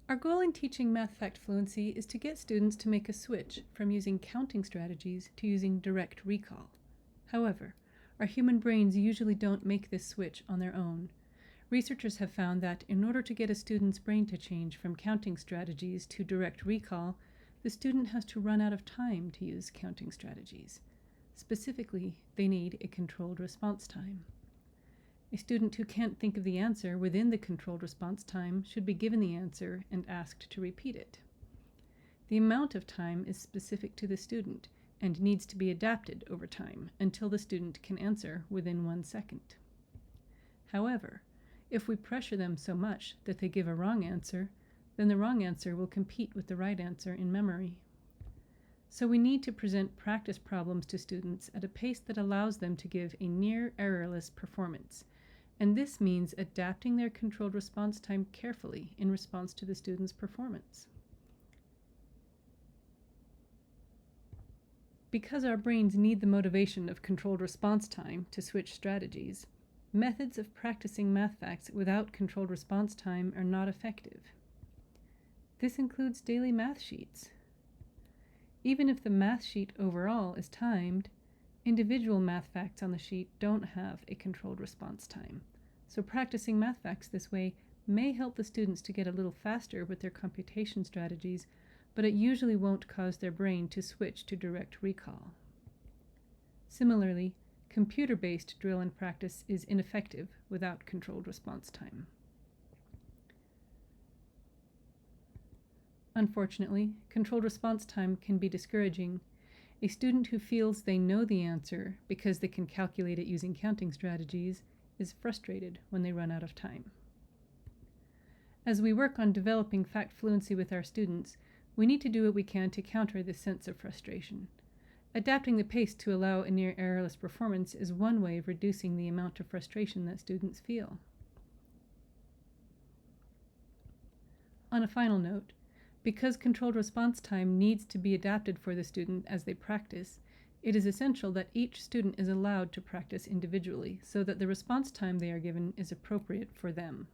Our goal in teaching math fact fluency is to get students to make a switch from using counting strategies to using direct recall. However, our human brains usually don't make this switch on their own. Researchers have found that in order to get a student's brain to change from counting strategies to direct recall, the student has to run out of time to use counting strategies. Specifically, they need a controlled response time. A student who can't think of the answer within the controlled response time should be given the answer and asked to repeat it. The amount of time is specific to the student and needs to be adapted over time until the student can answer within 1 second. However, if we pressure them so much that they give a wrong answer, then the wrong answer will compete with the right answer in memory. So we need to present practice problems to students at a pace that allows them to give a near errorless performance, and this means adapting their controlled response time carefully in response to the student's performance. Because our brains need the motivation of controlled response time to switch strategies, methods of practicing math facts without controlled response time are not effective. This includes daily math sheets. Even if the math sheet overall is timed, individual math facts on the sheet don't have a controlled response time. So practicing math facts this way may help the students to get a little faster with their computation strategies, but it usually won't cause their brain to switch to direct recall. Similarly, computer-based drill and practice is ineffective without controlled response time. Unfortunately, controlled response time can be discouraging. A student who feels they know the answer because they can calculate it using counting strategies is frustrated when they run out of time. As we work on developing fact fluency with our students, we need to do what we can to counter this sense of frustration. Adapting the pace to allow a near errorless performance is one way of reducing the amount of frustration that students feel. On a final note, because controlled response time needs to be adapted for the student as they practice, it is essential that each student is allowed to practice individually so that the response time they are given is appropriate for them.